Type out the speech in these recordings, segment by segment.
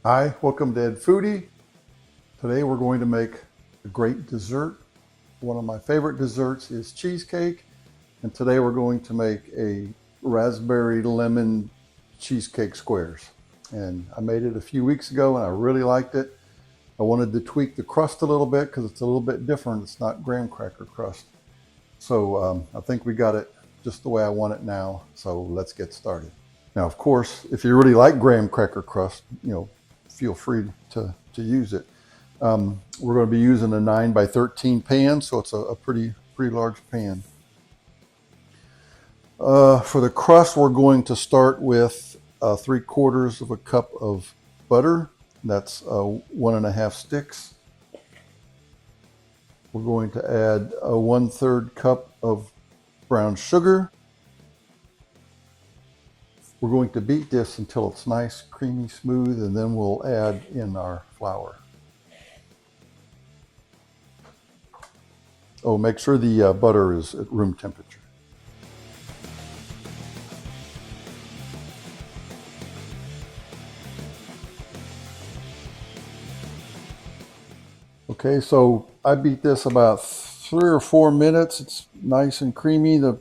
Hi, welcome to Ed Foodie. Today we're going to make a great dessert. One of my favorite desserts is cheesecake, and today we're going to make a raspberry lemon cheesecake squares. And I made it a few weeks ago and I really liked it. I wanted to tweak the crust a little bit because it's a little bit different. It's not graham cracker crust. So I think we got it just the way I want it now. So let's get started. Now, of course, if you really like graham cracker crust, feel free to use it. We're going to be using a 9 by 13 pan, so it's a pretty large pan. For the crust, we're going to start with 3/4 of a cup of butter. That's 1.5 sticks. We're going to add a 1/3 cup of brown sugar. We're going to beat this until it's nice, creamy, smooth, and then we'll add in our flour. Oh, make sure the butter is at room temperature. Okay, so I beat this about 3 or 4 minutes. It's nice and creamy. The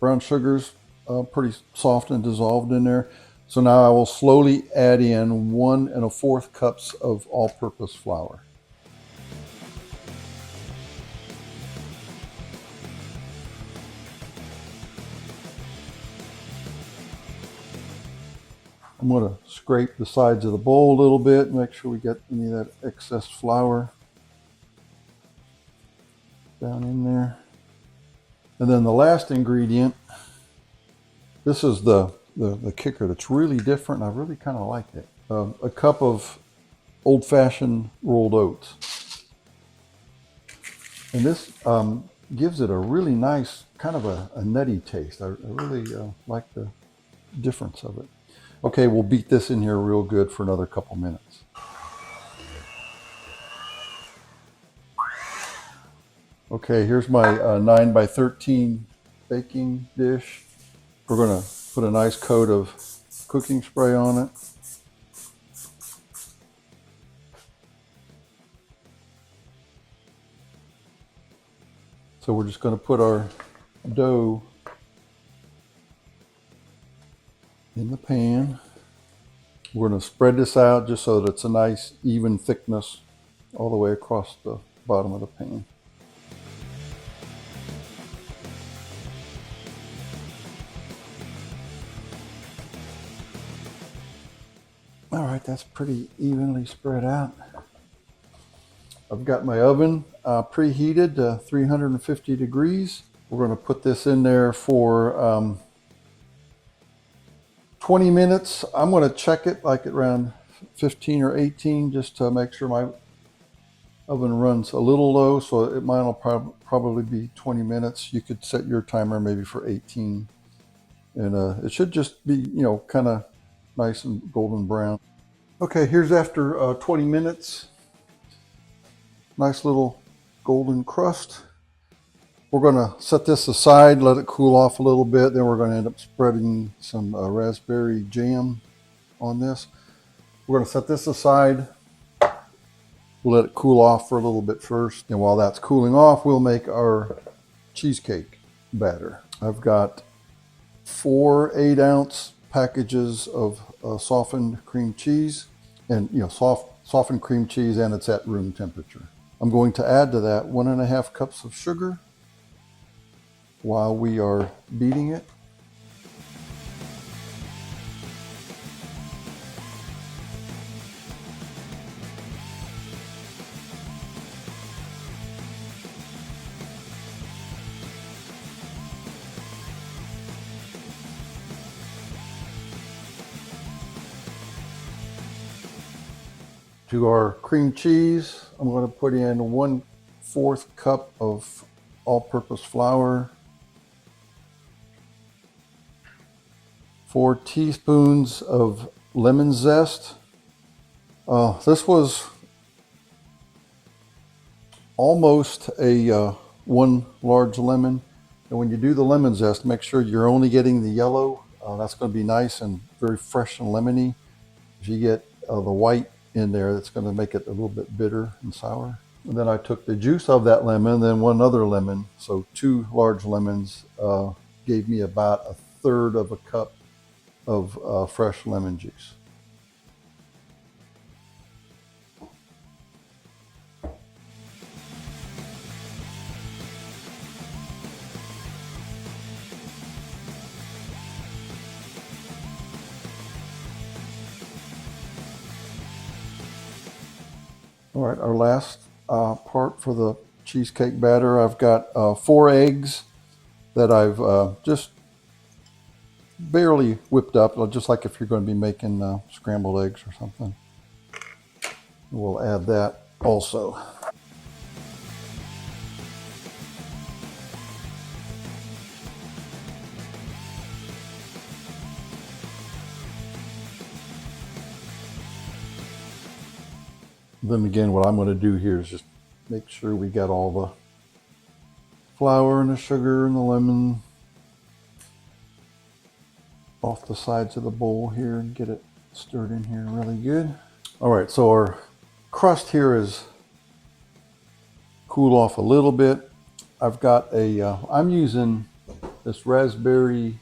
brown sugar's pretty soft and dissolved in there. So now I will slowly add in 1 1/4 cups of all-purpose flour. I'm going to scrape the sides of the bowl a little bit, make sure we get any of that excess flour down in there. And then the last ingredient, this is the kicker that's really different. I really kind of like it. A cup of old-fashioned rolled oats. And this gives it a really nice, kind of a nutty taste. I really like the difference of it. Okay, we'll beat this in here real good for another couple minutes. Okay, here's my 9 by 13 baking dish. We're going to put a nice coat of cooking spray on it. So we're just going to put our dough in the pan. We're going to spread this out just so that it's a nice even thickness all the way across the bottom of the pan. All right, that's pretty evenly spread out. I've got my oven preheated to 350 degrees. We're going to put this in there for 20 minutes. I'm going to check it like at around 15 or 18 just to make sure my oven runs a little low. So mine will probably be 20 minutes. You could set your timer maybe for 18. And it should just be, kind of nice and golden brown. Okay, here's after 20 minutes. Nice little golden crust. We're going to set this aside, let it cool off a little bit. Then we're going to end up spreading some raspberry jam on this. We're going to set this aside. We'll let it cool off for a little bit first. And while that's cooling off, we'll make our cheesecake batter. I've got 4 8-ounce packages of softened cream cheese. And, softened cream cheese, and it's at room temperature. I'm going to add to that 1 1/2 cups of sugar while we are beating it. To our cream cheese, I'm going to put in 1/4 cup of all-purpose flour, 4 teaspoons of lemon zest. This was almost a 1 large lemon. And when you do the lemon zest, make sure you're only getting the yellow. That's going to be nice and very fresh and lemony. If you get the white in there that's going to make it a little bit bitter and sour. And then I took the juice of that lemon, then one other lemon. So 2 large lemons gave me about 1/3 of a cup of fresh lemon juice. All right, our last part for the cheesecake batter, I've got 4 eggs that I've just barely whipped up, just like if you're going to be making scrambled eggs or something. We'll add that also. Then again, what I'm going to do here is just make sure we got all the flour and the sugar and the lemon off the sides of the bowl here and get it stirred in here really good. All right, so our crust here is cooled off a little bit. I've got I'm using this raspberry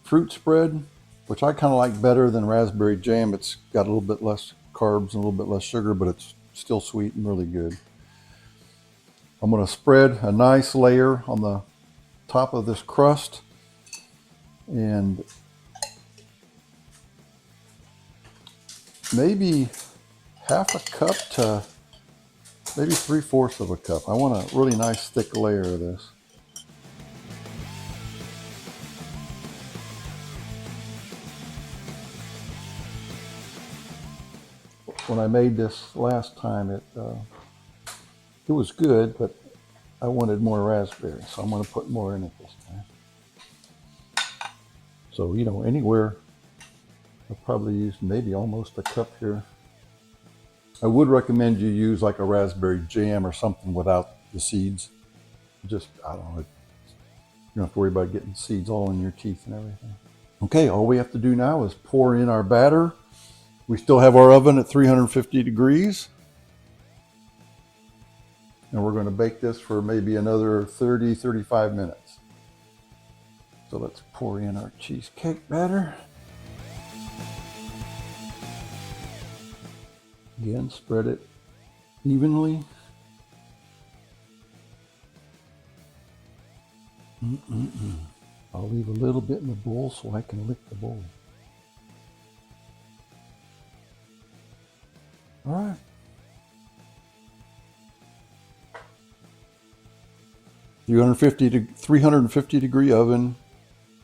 fruit spread, which I kind of like better than raspberry jam. It's got a little bit less carbs and a little bit less sugar, but it's still sweet and really good. I'm going to spread a nice layer on the top of this crust, and maybe half a cup to maybe 3/4 of a cup. I want a really nice thick layer of this. When I made this last time, it was good, but I wanted more raspberry, so I'm going to put more in it this time. So, anywhere, I'll probably use maybe almost a cup here. I would recommend you use like a raspberry jam or something without the seeds. Just, I don't know, you don't have to worry about getting seeds all in your teeth and everything. Okay, all we have to do now is pour in our batter. We still have our oven at 350 degrees. And we're going to bake this for maybe another 30-35 minutes. So let's pour in our cheesecake batter. Again, spread it evenly. I'll leave a little bit in the bowl so I can lick the bowl. All right. To 350 degree oven,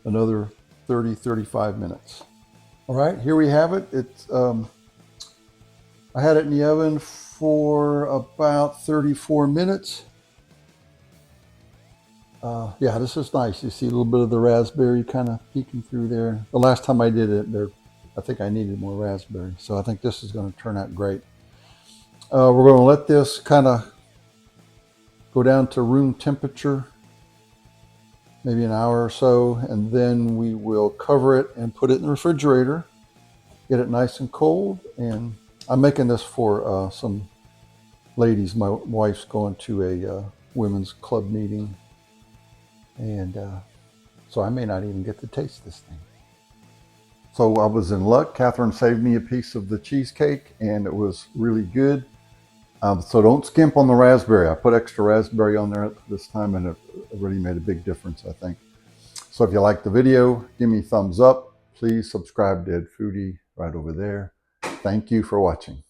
another 30-35 minutes. All right, here we have it. It's I had it in the oven for about 34 minutes. Yeah, this is nice. You see a little bit of the raspberry kind of peeking through there. The last time I did it, I think I needed more raspberry. So I think this is going to turn out great. We're going to let this kind of go down to room temperature, maybe an hour or so, and then we will cover it and put it in the refrigerator, get it nice and cold. And I'm making this for some ladies. My wife's going to a women's club meeting, and so I may not even get to taste this thing. So I was in luck. Catherine saved me a piece of the cheesecake, and it was really good. So don't skimp on the raspberry. I put extra raspberry on there this time, and it really made a big difference, I think. So if you like the video, give me a thumbs up. Please subscribe to Ed Foodie right over there. Thank you for watching.